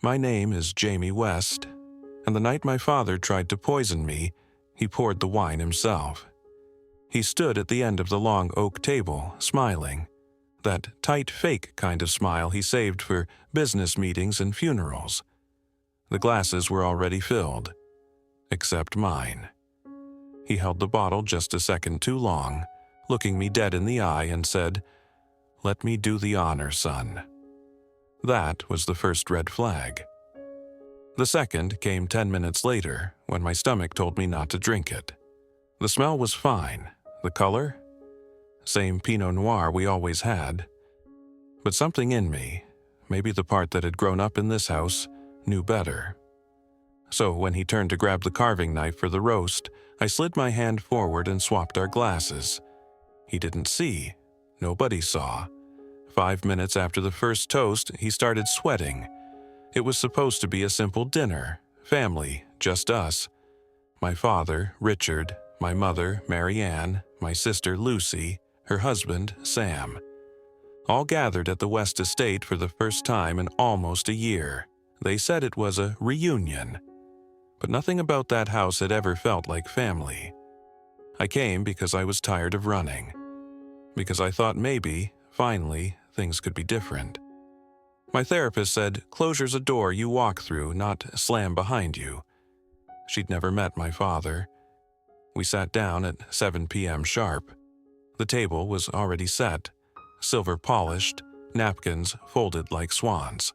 My name is Jamie West, and the night my father tried to poison me, he poured the wine himself. He stood at the end of the long oak table, smiling. That tight, fake kind of smile he saved for business meetings and funerals. The glasses were already filled, except mine. He held the bottle just a second too long, looking me dead in the eye, and said, "Let me do the honor, son." That was the first red flag. The second came 10 minutes later, when my stomach told me not to drink it. The smell was fine. The color? Same Pinot Noir we always had. But something in me, maybe the part that had grown up in this house, knew better. So when he turned to grab the carving knife for the roast, I slid my hand forward and swapped our glasses. He didn't see. Nobody saw. 5 minutes after the first toast, he started sweating. It was supposed to be a simple dinner, family, just us. My father, Richard, my mother, Mary Ann, my sister, Lucy, her husband, Sam. All gathered at the West Estate for the first time in almost a year. They said it was a reunion. But nothing about that house had ever felt like family. I came because I was tired of running. Because I thought maybe, finally, things could be different. My therapist said, "Closure's a door you walk through, not slam behind you." She'd never met my father. We sat down at 7 p.m. sharp. The table was already set, silver polished, napkins folded like swans.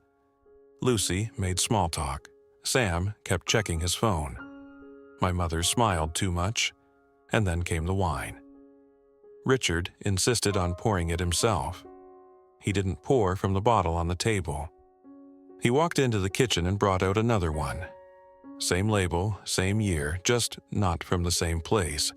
Lucy made small talk. Sam kept checking his phone. My mother smiled too much, and then came the wine. Richard insisted on pouring it himself. He didn't pour from the bottle on the table. He walked into the kitchen and brought out another one. Same label, same year, just not from the same place.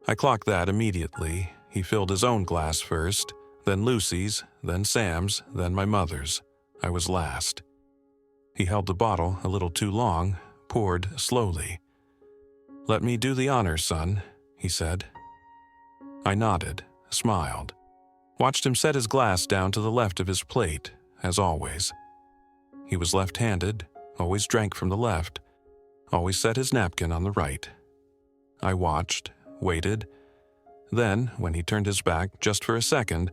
I clocked that immediately. He filled his own glass first, then Lucy's, then Sam's, then my mother's. I was last. He held the bottle a little too long, poured slowly. "Let me do the honor, son," he said. I nodded, smiled, watched him set his glass down to the left of his plate, as always. He was left-handed, always drank from the left, always set his napkin on the right. I watched, waited. Then, when he turned his back just for a second,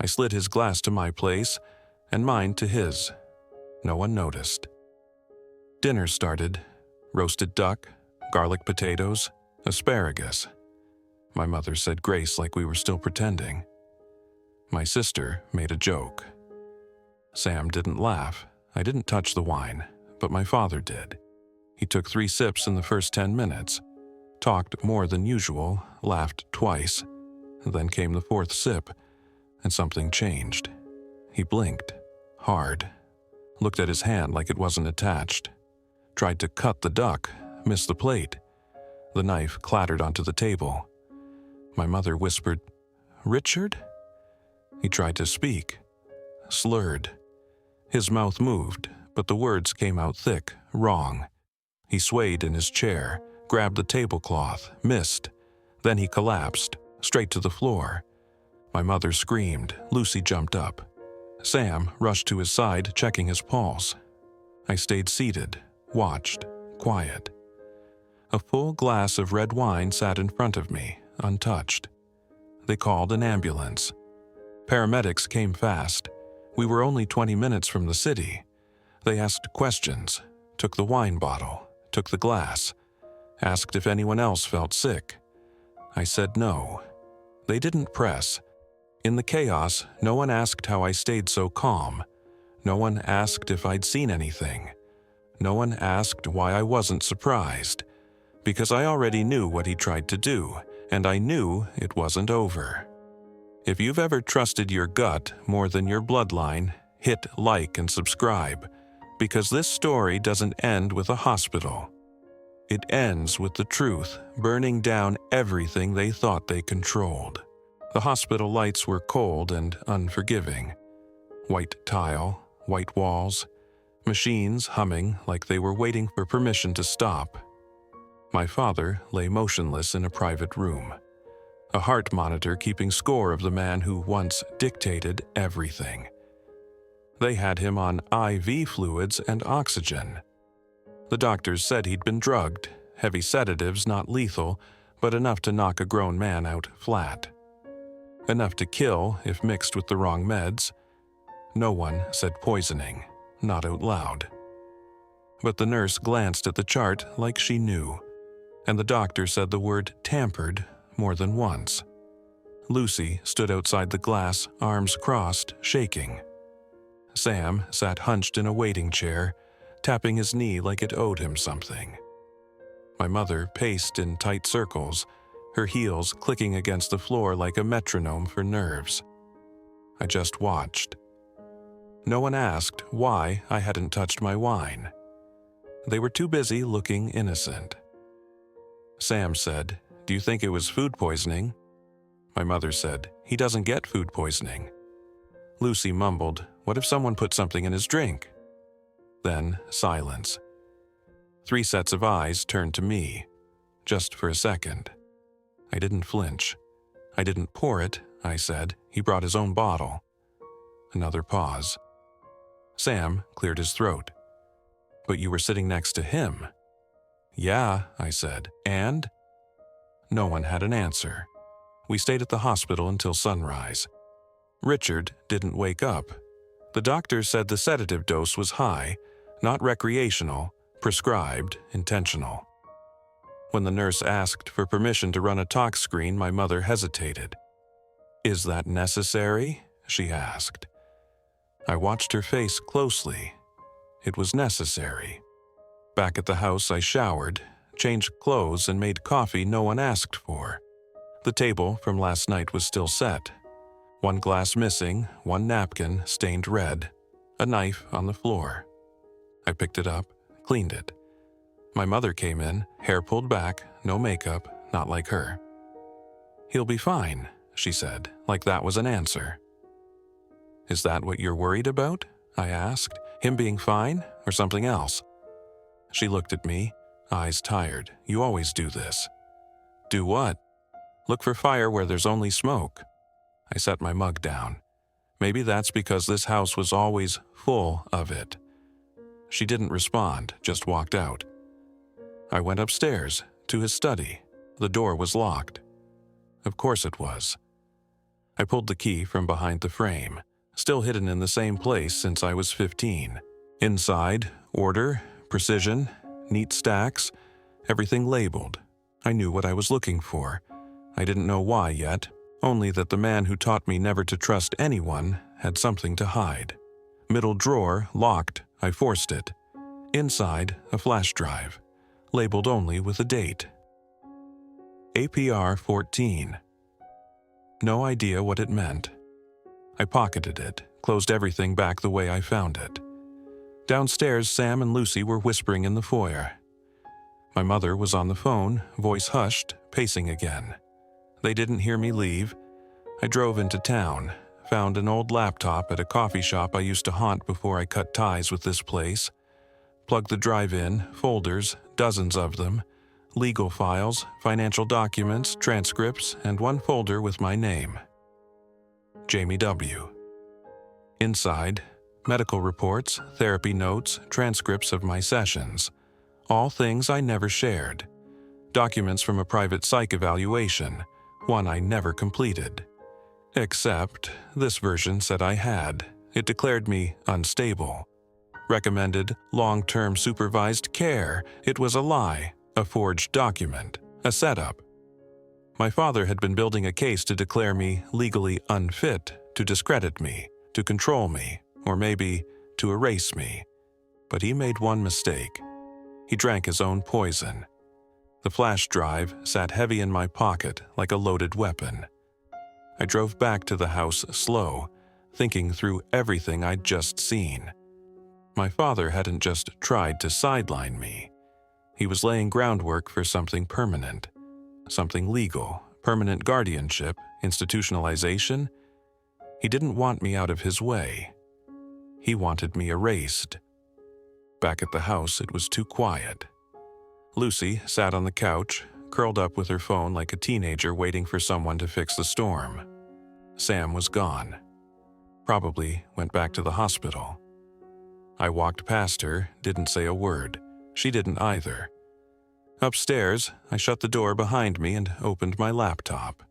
I slid his glass to my place and mine to his. No one noticed. Dinner started. Roasted duck, garlic potatoes, asparagus. My mother said grace like we were still pretending. My sister made a joke. Sam didn't laugh. I didn't touch the wine, but my father did. He took 3 sips in the first 10 minutes, talked more than usual, laughed twice. Then came the 4th sip, and something changed. He blinked, hard, looked at his hand like it wasn't attached, tried to cut the duck, missed the plate. The knife clattered onto the table. My mother whispered, "Richard?" He tried to speak, slurred. His mouth moved, but the words came out thick, wrong. He swayed in his chair, grabbed the tablecloth, missed. Then he collapsed, straight to the floor. My mother screamed. Lucy jumped up. Sam rushed to his side, checking his pulse. I stayed seated, watched, quiet. A full glass of red wine sat in front of me, untouched. They called an ambulance. Paramedics came fast. We were only 20 minutes from the city. They asked questions, took the wine bottle, took the glass, asked if anyone else felt sick. I said no. They didn't press. In the chaos, no one asked how I stayed so calm. No one asked if I'd seen anything. No one asked why I wasn't surprised. Because I already knew what he tried to do, and I knew it wasn't over. If you've ever trusted your gut more than your bloodline, hit like and subscribe, because this story doesn't end with a hospital. It ends with the truth burning down everything they thought they controlled. The hospital lights were cold and unforgiving. White tile, white walls, machines humming like they were waiting for permission to stop. My father lay motionless in a private room, a heart monitor keeping score of the man who once dictated everything. They had him on IV fluids and oxygen. The doctors said he'd been drugged, heavy sedatives not lethal, but enough to knock a grown man out flat. Enough to kill if mixed with the wrong meds. No one said poisoning, not out loud. But the nurse glanced at the chart like she knew, and the doctor said the word tampered more than once. Lucy stood outside the glass, arms crossed, shaking. Sam sat hunched in a waiting chair, tapping his knee like it owed him something. My mother paced in tight circles, her heels clicking against the floor like a metronome for nerves. I just watched. No one asked why I hadn't touched my wine. They were too busy looking innocent. Sam said, "Do you think it was food poisoning?" My mother said, "He doesn't get food poisoning." Lucy mumbled, "What if someone put something in his drink?" Then silence. 3 sets of eyes turned to me, just for a second. I didn't flinch. "I didn't pour it," I said. "He brought his own bottle." Another pause. Sam cleared his throat. "But you were sitting next to him." "Yeah," I said. "And?" No one had an answer. We stayed at the hospital until sunrise. Richard didn't wake up. The doctor said the sedative dose was high, not recreational, prescribed, intentional. When the nurse asked for permission to run a tox screen, my mother hesitated. "Is that necessary?" she asked. I watched her face closely. It was necessary. Back at the house, I showered, changed clothes, and made coffee no one asked for. The table from last night was still set. 1 glass missing, 1 napkin stained red, a knife on the floor. I picked it up, cleaned it. My mother came in, hair pulled back, no makeup, not like her. "He'll be fine," she said, like that was an answer. "Is that what you're worried about?" I asked. "Him being fine, or something else?" She looked at me, eyes tired. "You always do this." "Do what?" "Look for fire where there's only smoke." I set my mug down. Maybe that's because this house was always full of it. She didn't respond, just walked out. I went upstairs, to his study. The door was locked. Of course it was. I pulled the key from behind the frame, still hidden in the same place since I was 15. Inside, order, precision, neat stacks, everything labeled. I knew what I was looking for. I didn't know why yet, only that the man who taught me never to trust anyone had something to hide. Middle drawer, locked, I forced it. Inside, a flash drive, labeled only with a date. APR 14. No idea what it meant. I pocketed it, closed everything back the way I found it. Downstairs, Sam and Lucy were whispering in the foyer. My mother was on the phone, voice hushed, pacing again. They didn't hear me leave. I drove into town, found an old laptop at a coffee shop I used to haunt before I cut ties with this place. Plugged the drive in, folders, dozens of them, legal files, financial documents, transcripts, and 1 folder with my name. Jamie W. Inside, medical reports, therapy notes, transcripts of my sessions. All things I never shared. Documents from a private psych evaluation, one I never completed. Except, this version said I had. It declared me unstable. Recommended long-term supervised care. It was a lie, a forged document, a setup. My father had been building a case to declare me legally unfit, to discredit me, to control me, or maybe to erase me. But he made one mistake. He drank his own poison. The flash drive sat heavy in my pocket like a loaded weapon. I drove back to the house slow, thinking through everything I'd just seen. My father hadn't just tried to sideline me. He was laying groundwork for something permanent, something legal, permanent guardianship, institutionalization. He didn't want me out of his way. He wanted me erased. Back at the house, it was too quiet. Lucy sat on the couch, curled up with her phone like a teenager waiting for someone to fix the storm. Sam was gone. Probably went back to the hospital. I walked past her, didn't say a word. She didn't either. Upstairs, I shut the door behind me and opened my laptop.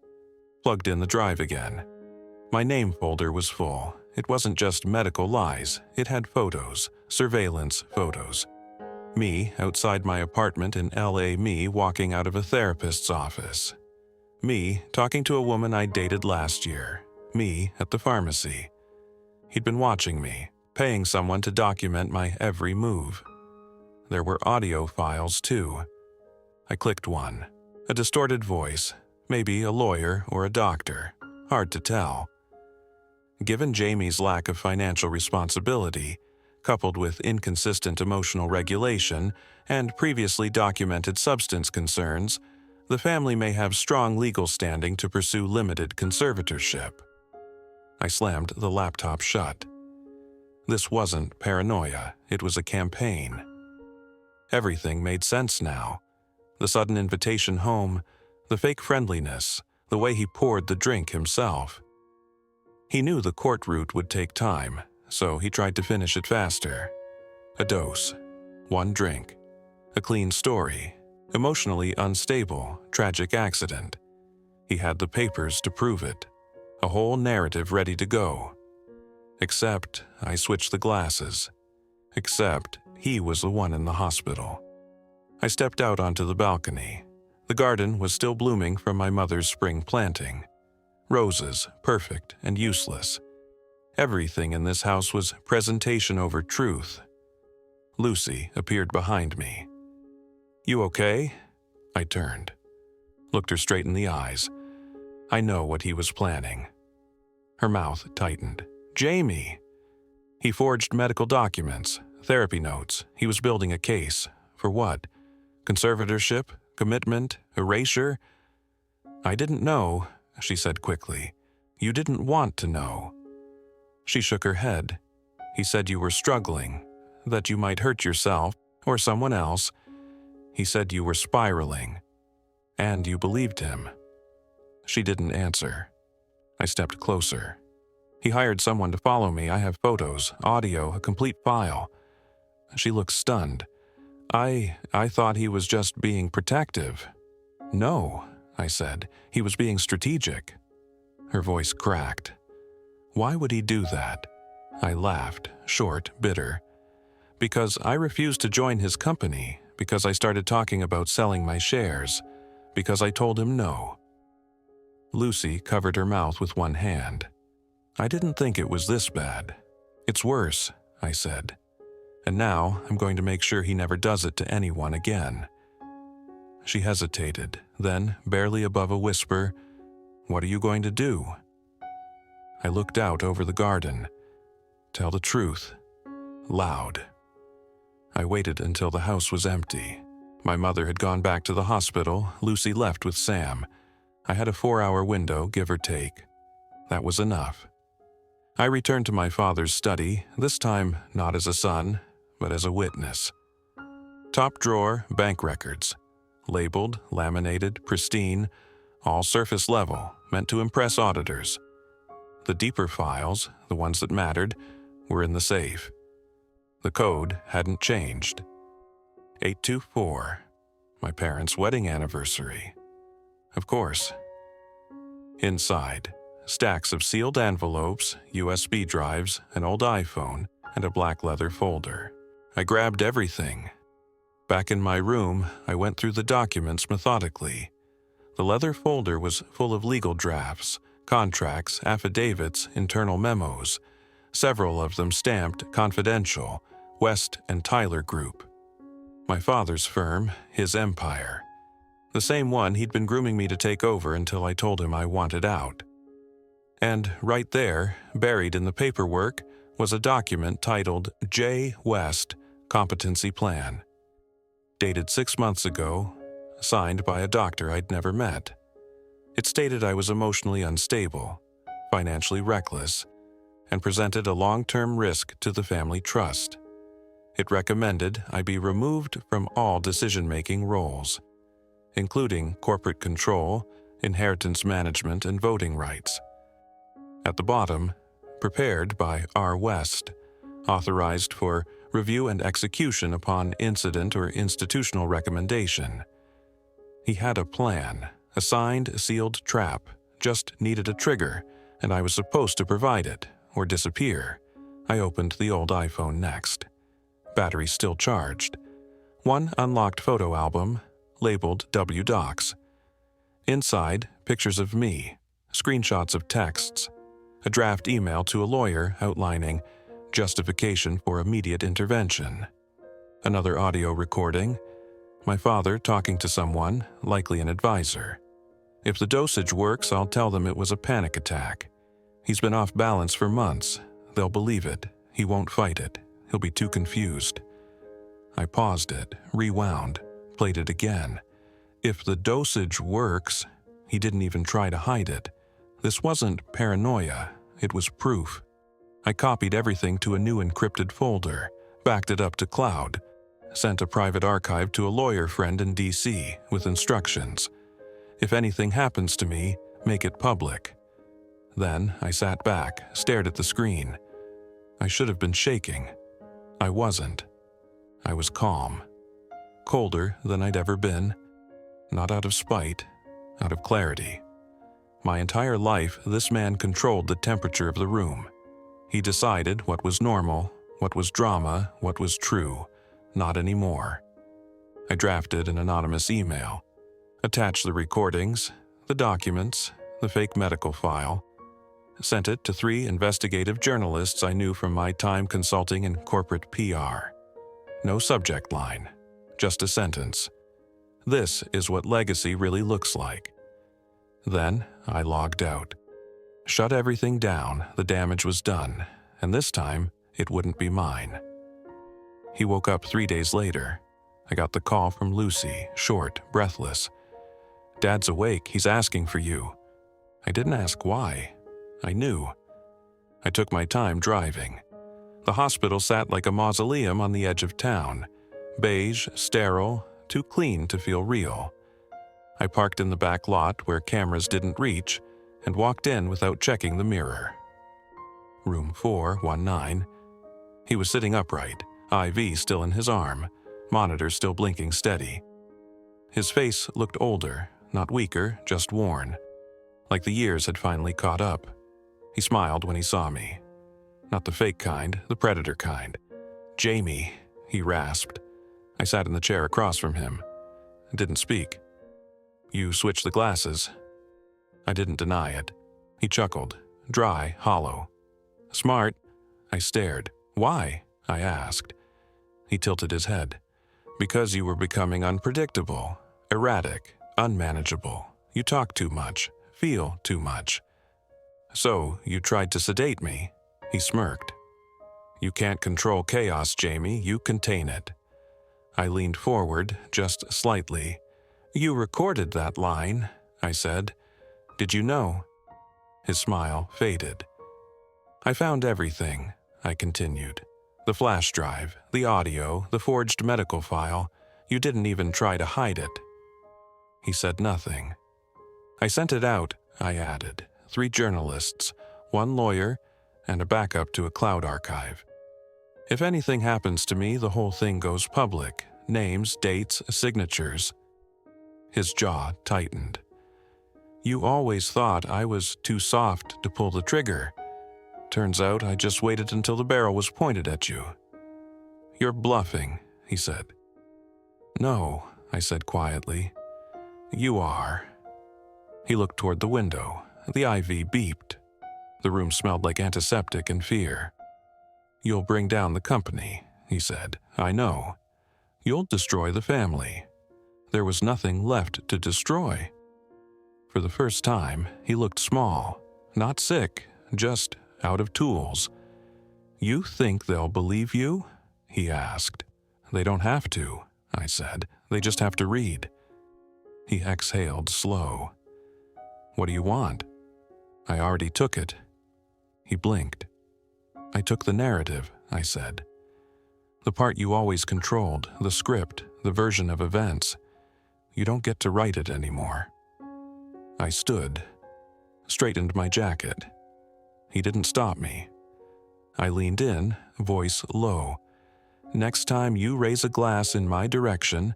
Plugged in the drive again. My name folder was full. It wasn't just medical lies. It had photos, surveillance photos. Me outside my apartment in LA, me walking out of a therapist's office. Me talking to a woman I dated last year. Me at the pharmacy. He'd been watching me, paying someone to document my every move. There were audio files too. I clicked one. A distorted voice, maybe a lawyer or a doctor. Hard to tell. Given Jamie's lack of financial responsibility, coupled with inconsistent emotional regulation and previously documented substance concerns, the family may have strong legal standing to pursue limited conservatorship. I slammed the laptop shut. This wasn't paranoia, it was a campaign. Everything made sense now. The sudden invitation home, the fake friendliness, the way he poured the drink himself. He knew the court route would take time, so he tried to finish it faster. A dose, one drink, a clean story, emotionally unstable, tragic accident. He had the papers to prove it, a whole narrative ready to go. Except I switched the glasses. Except he was the one in the hospital. I stepped out onto the balcony. The garden was still blooming from my mother's spring planting. Roses, perfect and useless. Everything in this house was presentation over truth. Lucy appeared behind me. "You okay?" I turned. Looked her straight in the eyes. I know what he was planning. Her mouth tightened. "Jamie!" He forged medical documents, therapy notes. He was building a case. For what? Conservatorship? Commitment? Erasure? "I didn't know," she said quickly. "You didn't want to know." She shook her head. "He said you were struggling, that you might hurt yourself or someone else. He said you were spiraling. And you believed him." She didn't answer. I stepped closer. "He hired someone to follow me. I have photos, audio, a complete file." She looked stunned. I thought he was just being protective." "No," I said. "He was being strategic." Her voice cracked. "Why would he do that?" I laughed, short, bitter. "Because I refused to join his company, because I started talking about selling my shares, because I told him no." Lucy covered her mouth with one hand. "I didn't think it was this bad." "It's worse," I said. "And now I'm going to make sure he never does it to anyone again." She hesitated, then, barely above a whisper, "What are you going to do?" I looked out over the garden. "Tell the truth." Loud. I waited until the house was empty. My mother had gone back to the hospital. Lucy left with Sam. I had a 4-hour window, give or take. That was enough. I returned to my father's study, this time not as a son, but as a witness. Top drawer, bank records. Labeled, laminated, pristine, all surface level, meant to impress auditors. The deeper files, the ones that mattered, were in the safe. The code hadn't changed. 824, my parents' wedding anniversary. Of course. Inside, stacks of sealed envelopes, USB drives, an old iPhone, and a black leather folder. I grabbed everything. Back in my room, I went through the documents methodically. The leather folder was full of legal drafts, contracts, affidavits, internal memos, several of them stamped confidential, West and Tyler Group. My father's firm, his empire. The same one he'd been grooming me to take over until I told him I wanted out. And right there, buried in the paperwork, was a document titled J. West Competency Plan. Dated 6 months ago, signed by a doctor I'd never met. It stated I was emotionally unstable, financially reckless, and presented a long-term risk to the family trust. It recommended I be removed from all decision-making roles, including corporate control, inheritance management, and voting rights. At the bottom, prepared by R. West, authorized for review and execution upon incident or institutional recommendation. He had a plan, a signed, sealed trap, just needed a trigger, and I was supposed to provide it, or disappear. I opened the old iPhone next. Battery still charged. One unlocked photo album, labeled W-Docs. Inside, pictures of me, screenshots of texts, a draft email to a lawyer outlining justification for immediate intervention. Another audio recording, my father talking to someone, likely an advisor. If the dosage works, I'll tell them it was a panic attack. He's been off balance for months. They'll believe it. He won't fight it. He'll be too confused. I paused it, rewound, played it again. If the dosage works, he didn't even try to hide it. This wasn't paranoia, it was proof. I copied everything to a new encrypted folder, backed it up to cloud, sent a private archive to a lawyer friend in DC with instructions. If anything happens to me, make it public. Then I sat back, stared at the screen. I should have been shaking. I wasn't. I was calm. Colder than I'd ever been. Not out of spite, out of clarity. My entire life, this man controlled the temperature of the room. He decided what was normal, what was drama, what was true. Not anymore. I drafted an anonymous email, attached the recordings, the documents, the fake medical file, sent it to 3 investigative journalists I knew from my time consulting in corporate PR. No subject line, just a sentence. This is what legacy really looks like. Then I logged out. Shut everything down, the damage was done, and this time it wouldn't be mine. He woke up 3 days later. I got the call from Lucy, short, breathless. "Dad's awake, he's asking for you." I didn't ask why. I knew. I took my time driving. The hospital sat like a mausoleum on the edge of town. Beige, sterile, too clean to feel real. I parked in the back lot where cameras didn't reach and walked in without checking the mirror. Room 419. He was sitting upright, IV still in his arm, monitor still blinking steady. His face looked older, not weaker, just worn, like the years had finally caught up. He smiled when he saw me. Not the fake kind, the predator kind. "Jamie," he rasped. I sat in the chair across from him. I didn't speak. "You switched the glasses." I didn't deny it. He chuckled, dry, hollow. "Smart." I stared. "Why?" I asked. He tilted his head. "Because you were becoming unpredictable, erratic, unmanageable. You talk too much, feel too much." "So, you tried to sedate me?" He smirked. "You can't control chaos, Jamie. You contain it." I leaned forward, just slightly. "You recorded that line," I said. "Did you know?" His smile faded. "I found everything," I continued. "The flash drive, the audio, the forged medical file. You didn't even try to hide it." He said nothing. "I sent it out," I added. 3 journalists, 1 lawyer, and a backup to a cloud archive. If anything happens to me, the whole thing goes public. Names, dates, signatures. His jaw tightened. "You always thought I was too soft to pull the trigger. Turns out I just waited until the barrel was pointed at you." "You're bluffing," he said. "No," I said quietly. "You are." He looked toward the window. The IV beeped. The room smelled like antiseptic and fear. "You'll bring down the company," he said. "I know. You'll destroy the family." There was nothing left to destroy. For the first time, he looked small, not sick, just out of tools. "You think they'll believe you?" he asked. "They don't have to," I said. "They just have to read." He exhaled slow. "What do you want?" "I already took it." He blinked. "I took the narrative," I said. "The part you always controlled, the script, the version of events. You don't get to write it anymore." I stood, straightened my jacket. He didn't stop me. I leaned in, voice low. Next time you raise a glass in my direction,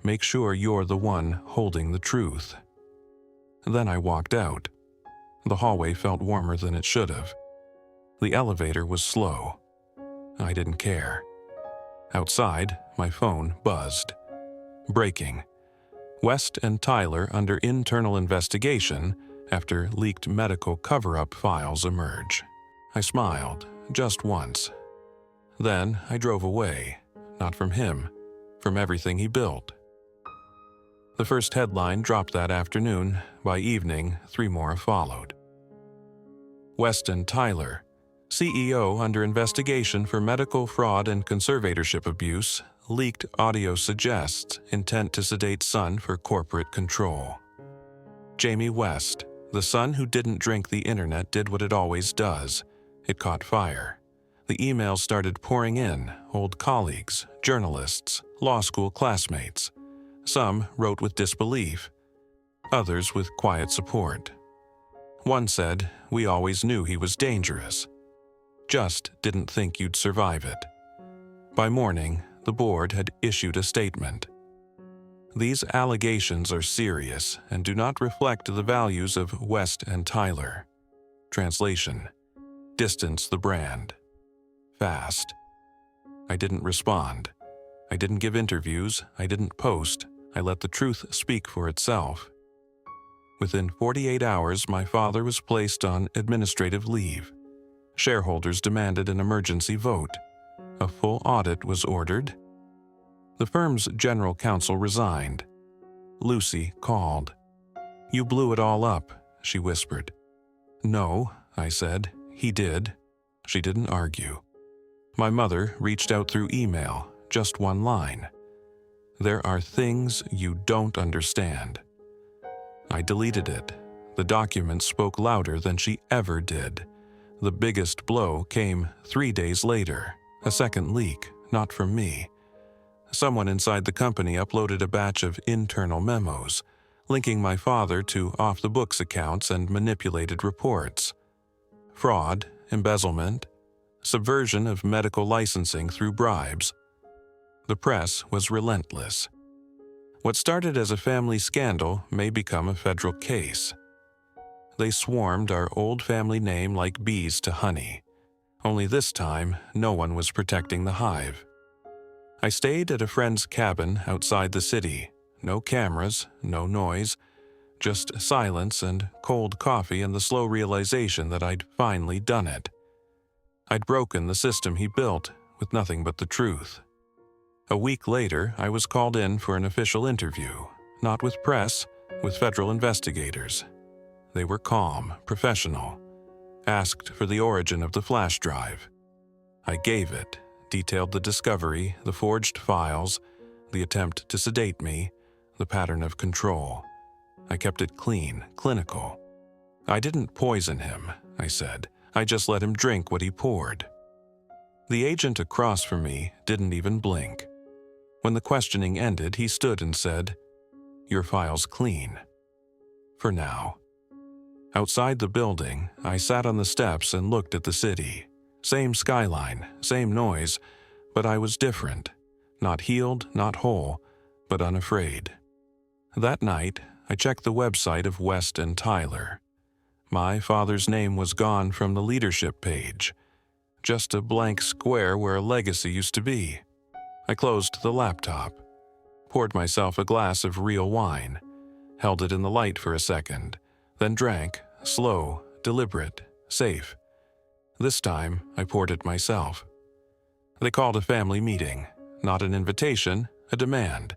make sure you're the one holding the truth. Then I walked out. The hallway felt warmer than it should have. The elevator was slow. I didn't care. Outside, my phone buzzed. Breaking. West and Tyler under internal investigation after leaked medical cover-up files emerge. I smiled, just once. Then I drove away, not from him, from everything he built. The first headline dropped that afternoon. By evening, 3 more followed. West and Tyler, CEO under investigation for medical fraud and conservatorship abuse, leaked audio suggests intent to sedate son for corporate control. Jamie West, the son who didn't drink the internet, did what it always does. It caught fire. The emails started pouring in, old colleagues, journalists, law school classmates. Some wrote with disbelief, others with quiet support. One said, "We always knew he was dangerous. Just didn't think you'd survive it." By morning, the board had issued a statement. These allegations are serious and do not reflect the values of West and Tyler. Translation: distance the brand. Fast. I didn't respond. I didn't give interviews. I didn't post. I let the truth speak for itself. Within 48 hours, my father was placed on administrative leave. Shareholders demanded an emergency vote. A full audit was ordered. The firm's general counsel resigned. Lucy called. "You blew it all up," she whispered. "No," I said. "He did." She didn't argue. My mother reached out through email, just one line. "There are things you don't understand." I deleted it. The document spoke louder than she ever did. The biggest blow came 3 days later, a second leak, not from me. Someone inside the company uploaded a batch of internal memos, linking my father to off-the-books accounts and manipulated reports. Fraud, embezzlement, subversion of medical licensing through bribes. The press was relentless. What started as a family scandal may become a federal case. They swarmed our old family name like bees to honey. Only this time, no one was protecting the hive. I stayed at a friend's cabin outside the city. No cameras, no noise, just silence and cold coffee and the slow realization that I'd finally done it. I'd broken the system he built with nothing but the truth. A week later, I was called in for an official interview, not with press, with federal investigators. They were calm, professional, asked for the origin of the flash drive. I gave it, detailed the discovery, the forged files, the attempt to sedate me, the pattern of control. I kept it clean, clinical. "I didn't poison him," I said. "I just let him drink what he poured." The agent across from me didn't even blink. When the questioning ended, he stood and said, "Your file's clean. For now." Outside the building, I sat on the steps and looked at the city. Same skyline, same noise, but I was different. Not healed, not whole, but unafraid. That night, I checked the website of West and Tyler. My father's name was gone from the leadership page. Just a blank square where a legacy used to be. I closed the laptop, poured myself a glass of real wine, held it in the light for a second, then drank, slow, deliberate, safe. This time, I poured it myself. They called a family meeting, not an invitation, a demand.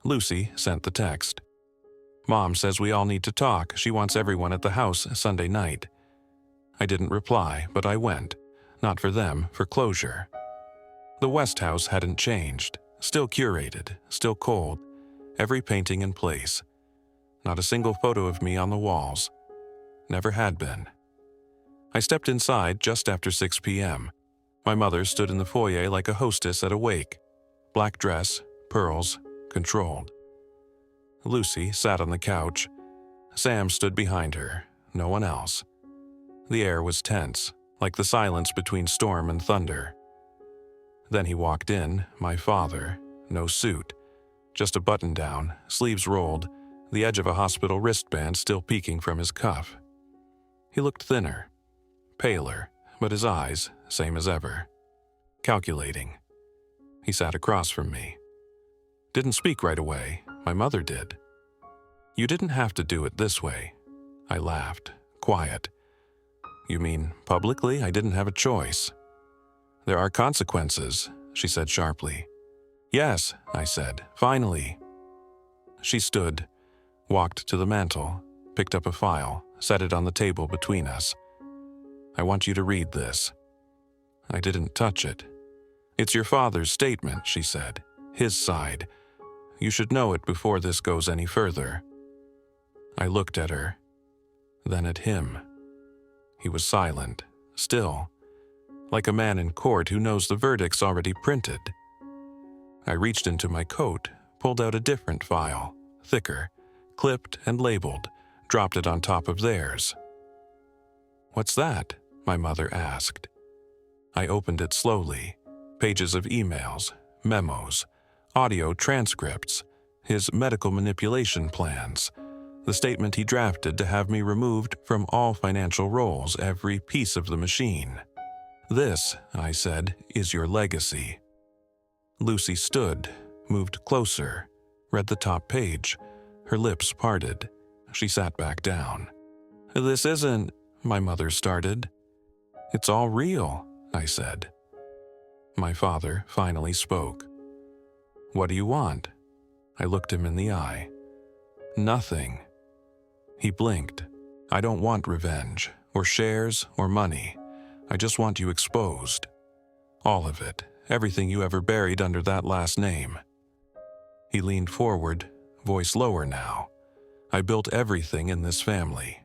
Lucy sent the text. "Mom says we all need to talk. She wants everyone at the house Sunday night." I didn't reply, but I went. Not for them, for closure. The West House hadn't changed. Still curated, still cold. Every painting in place. Not a single photo of me on the walls. Never had been. I stepped inside just after 6 p.m. My mother stood in the foyer like a hostess at a wake. Black dress, pearls, controlled. Lucy sat on the couch. Sam stood behind her. No one else. The air was tense, like the silence between storm and thunder. Then he walked in, my father, no suit, just a button-down, sleeves rolled, the edge of a hospital wristband still peeking from his cuff. He looked thinner, paler, but his eyes, same as ever. Calculating. He sat across from me. Didn't speak right away. My mother did. "You didn't have to do it this way." I laughed, quiet. "You mean publicly I didn't have a choice?" "There are consequences," she said sharply. "Yes," I said, "finally." She stood, walked to the mantel, picked up a file, set it on the table between us. "I want you to read this." I didn't touch it. "It's your father's statement," she said. "His side. You should know it before this goes any further." I looked at her, then at him. He was silent, still, like a man in court who knows the verdict's already printed. I reached into my coat, pulled out a different file, thicker, clipped and labeled, dropped it on top of theirs. "What's that?" my mother asked. I opened it slowly. Pages of emails, memos, audio transcripts, his medical manipulation plans, the statement he drafted to have me removed from all financial roles, every piece of the machine. "This," I said, "is your legacy." Lucy stood, moved closer, read the top page. Her lips parted. She sat back down. "This isn't," my mother started. "It's all real," I said. My father finally spoke. "What do you want?" I looked him in the eye. "Nothing." He blinked. "I don't want revenge, or shares, or money. I just want you exposed. All of it, everything you ever buried under that last name." He leaned forward, voice lower now. "I built everything in this family,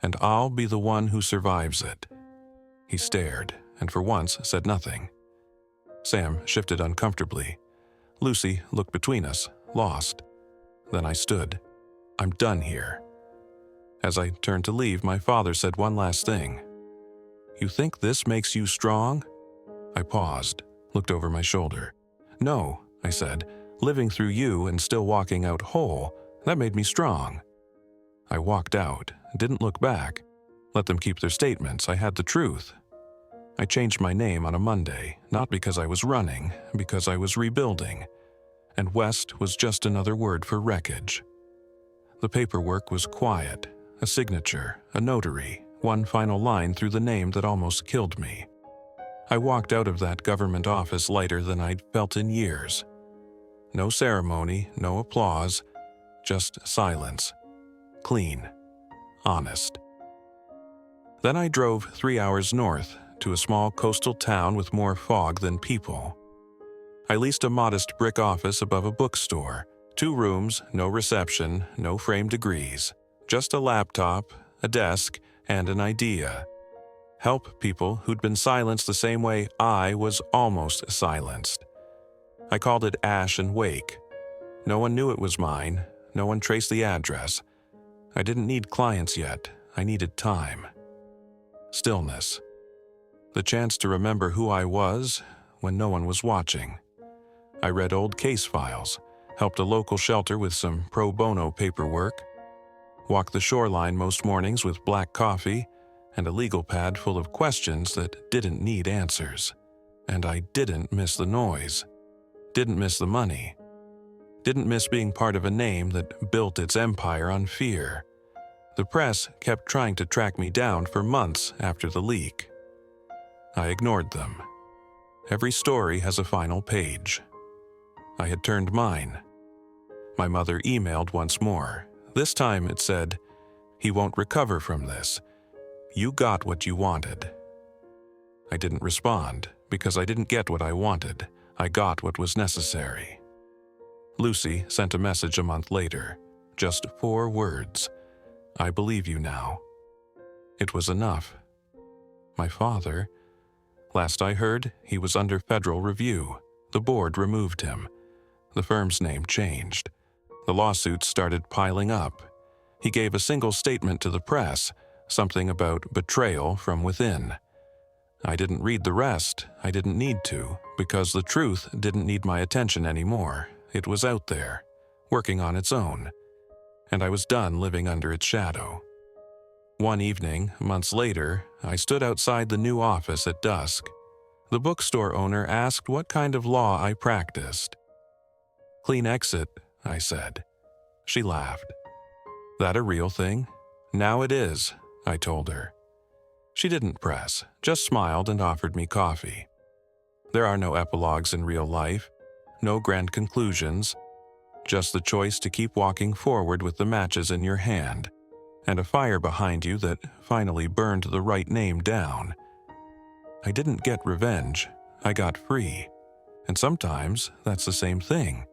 and I'll be the one who survives it." He stared, and for once said nothing. Sam shifted uncomfortably. Lucy looked between us, lost. Then I stood. "I'm done here." As I turned to leave, my father said one last thing. "You think this makes you strong?" I paused, looked over my shoulder. "No," I said. "Living through you and still walking out whole, that made me strong." I walked out, didn't look back. Let them keep their statements, I had the truth. I changed my name on a Monday, not because I was running, because I was rebuilding. And West was just another word for wreckage. The paperwork was quiet, a signature, a notary, one final line through the name that almost killed me. I walked out of that government office lighter than I'd felt in years. No ceremony, no applause, just silence. Clean. Honest. Then I drove 3 hours north to a small coastal town with more fog than people. I leased a modest brick office above a bookstore. 2 rooms, no reception, no framed degrees. Just a laptop, a desk, and an idea. Help people who'd been silenced the same way I was almost silenced. I called it Ash and Wake. No one knew it was mine. No one traced the address. I didn't need clients yet. I needed time. Stillness. The chance to remember who I was when no one was watching. I read old case files, helped a local shelter with some pro bono paperwork, walked the shoreline most mornings with black coffee and a legal pad full of questions that didn't need answers. And I didn't miss the noise. Didn't miss the money. Didn't miss being part of a name that built its empire on fear. The press kept trying to track me down for months after the leak. I ignored them. Every story has a final page. I had turned mine. My mother emailed once more. This time it said, "He won't recover from this. You got what you wanted." I didn't respond because I didn't get what I wanted. I got what was necessary. Lucy sent a message a month later. Just 4 words. "I believe you now." It was enough. My father, last I heard, he was under federal review. The board removed him. The firm's name changed. The lawsuits started piling up. He gave a single statement to the press, something about betrayal from within. I didn't read the rest. I didn't need to, because the truth didn't need my attention anymore. It was out there, working on its own, and I was done living under its shadow. One evening, months later, I stood outside the new office at dusk. The bookstore owner asked what kind of law I practiced. "Clean exit," I said. She laughed. "That a real thing?" "Now it is," I told her. She didn't press, just smiled and offered me coffee. There are no epilogues in real life, no grand conclusions, just the choice to keep walking forward with the matches in your hand, and a fire behind you that finally burned the right name down. I didn't get revenge, I got free, and sometimes that's the same thing.